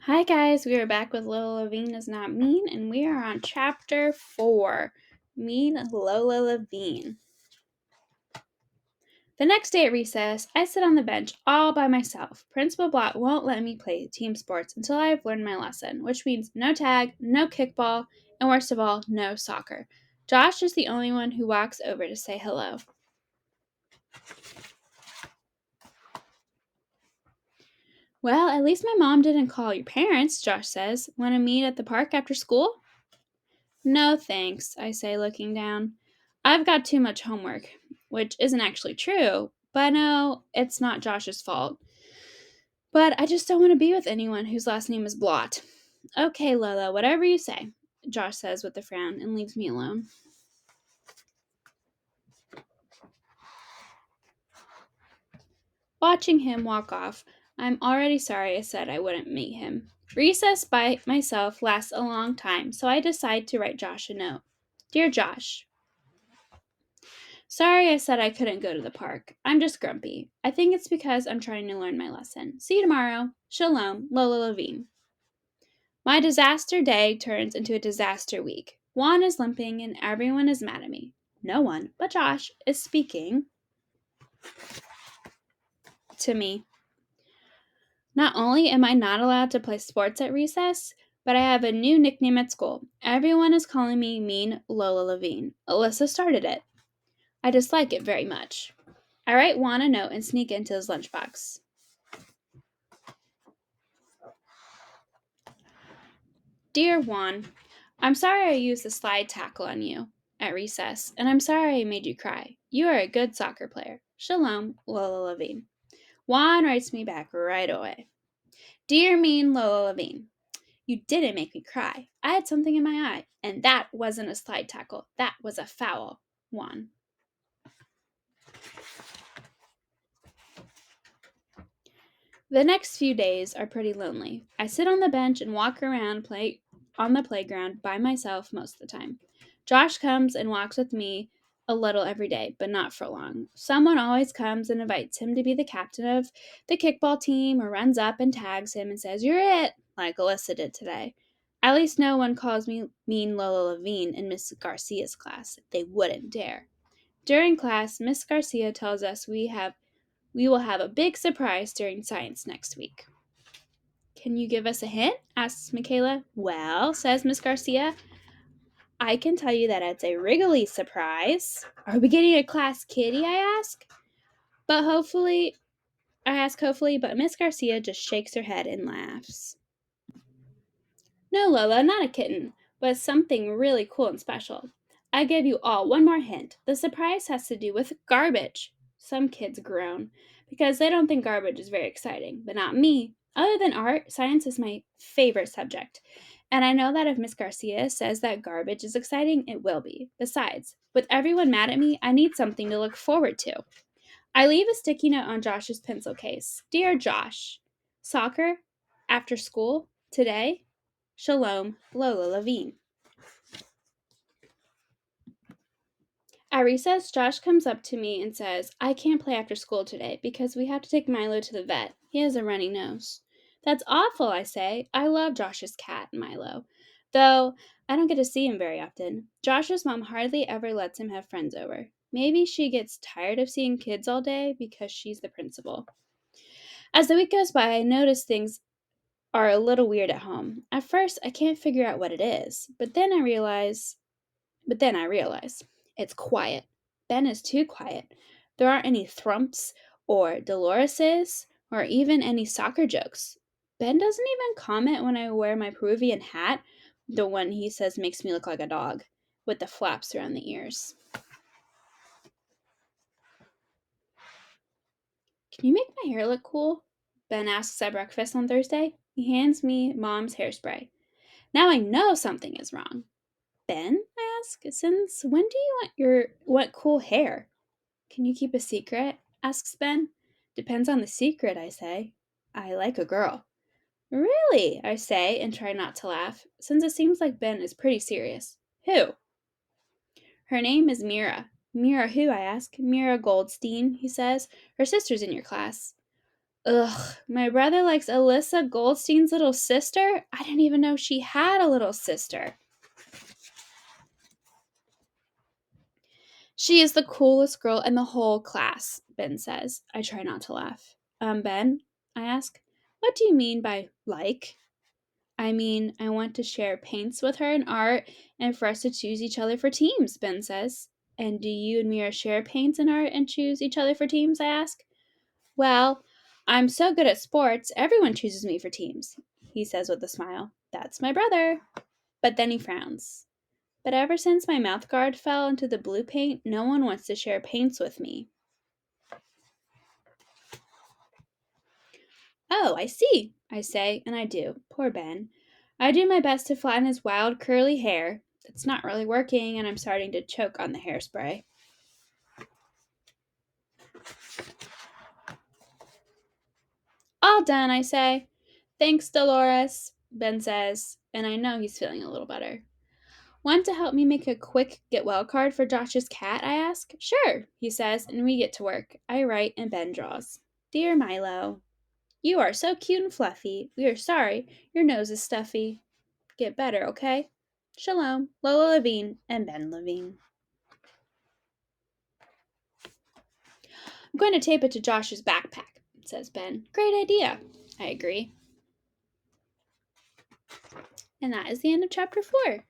Hi guys, we are back with Lola Levine is Not Mean, and we are on chapter 4, Mean Lola Levine. The next day at recess, I sit on the bench all by myself. Principal Blott won't let me play team sports until I have learned my lesson, which means no tag, no kickball, and worst of all, no soccer. Josh is the only one who walks over to say hello. Well, at least my mom didn't call your parents, Josh says. Want to meet at the park after school? No, thanks, I say, looking down. I've got too much homework, which isn't actually true, but no, it's not Josh's fault. But I just don't want to be with anyone whose last name is Blott. Okay, Lola, whatever you say, Josh says with a frown and leaves me alone. Watching him walk off, I'm already sorry I said I wouldn't meet him. Recess by myself lasts a long time, so I decide to write Josh a note. Dear Josh, sorry I said I couldn't go to the park. I'm just grumpy. I think it's because I'm trying to learn my lesson. See you tomorrow. Shalom, Lola Levine. My disaster day turns into a disaster week. Juan is limping and everyone is mad at me. No one, but Josh, is speaking to me. Not only am I not allowed to play sports at recess, but I have a new nickname at school. Everyone is calling me Mean Lola Levine. Alyssa started it. I dislike it very much. I write Juan a note and sneak into his lunchbox. Dear Juan, I'm sorry I used the slide tackle on you at recess, and I'm sorry I made you cry. You are a good soccer player. Shalom, Lola Levine. Juan writes me back right away. Dear Mean Lola Levine, you didn't make me cry. I had something in my eye, and that wasn't a slide tackle. That was a foul. Juan. The next few days are pretty lonely. I sit on the bench and walk around play on the playground by myself most of the time. Josh comes and walks with me a little every day, but not for long. Someone always comes and invites him to be the captain of the kickball team or runs up and tags him and says, "You're it," like Alyssa did today. At least no one calls me Mean Lola Levine in Miss Garcia's class. They wouldn't dare. During class, Miss Garcia tells us we will have a big surprise during science next week. Can you give us a hint? Asks Michaela. Well, says Miss Garcia, I can tell you that it's a wriggly surprise. Are we getting a class kitty? But hopefully, I ask hopefully, but Miss Garcia just shakes her head and laughs. No, Lola, not a kitten, but something really cool and special. I give you all one more hint. The surprise has to do with garbage. Some kids groan because they don't think garbage is very exciting, but not me. Other than art, science is my favorite subject. And I know that if Miss Garcia says that garbage is exciting, it will be. Besides, with everyone mad at me, I need something to look forward to. I leave a sticky note on Josh's pencil case. Dear Josh, soccer? After school? Today? Shalom, Lola Levine. At recess, Josh comes up to me and says, I can't play after school today because we have to take Milo to the vet. He has a runny nose. That's awful, I say. I love Josh's cat, Milo. Though I don't get to see him very often. Josh's mom hardly ever lets him have friends over. Maybe she gets tired of seeing kids all day because she's the principal. As the week goes by, I notice things are a little weird at home. At first, I can't figure out what it is, But then I realize it's quiet. Ben is too quiet. There aren't any thrumps or Doloreses or even any soccer jokes. Ben doesn't even comment when I wear my Peruvian hat, the one he says makes me look like a dog, with the flaps around the ears. Can you make my hair look cool? Ben asks at breakfast on Thursday. He hands me mom's hairspray. Now I know something is wrong. Ben, I ask, since when do you want cool hair? Can you keep a secret? Asks Ben. Depends on the secret, I say. I like a girl. Really? I say and try not to laugh, since it seems like Ben is pretty serious. Who? Her name is Mira. Mira who? I ask. Mira Goldstein, he says. Her sister's in your class. Ugh, my brother likes Alyssa Goldstein's little sister? I didn't even know she had a little sister. She is the coolest girl in the whole class, Ben says. I try not to laugh. Ben, I ask, what do you mean by like? I mean, I want to share paints with her in art and for us to choose each other for teams, Ben says. And do you and Mira share paints in art and choose each other for teams? I ask. Well, I'm so good at sports, everyone chooses me for teams, he says with a smile. That's my brother. But then he frowns. But ever since my mouth guard fell into the blue paint, no one wants to share paints with me. Oh, I see, I say, and I do. Poor Ben. I do my best to flatten his wild, curly hair. It's not really working, and I'm starting to choke on the hairspray. All done, I say. Thanks, Dolores, Ben says, and I know he's feeling a little better. Want to help me make a quick get well card for Josh's cat? I ask. Sure, he says, and we get to work. I write and Ben draws. Dear Milo, you are so cute and fluffy. We are sorry your nose is stuffy. Get better, okay? Shalom, Lola Levine and Ben Levine. I'm going to tape it to Josh's backpack, says Ben. Great idea. I agree. And that is the end of chapter 4.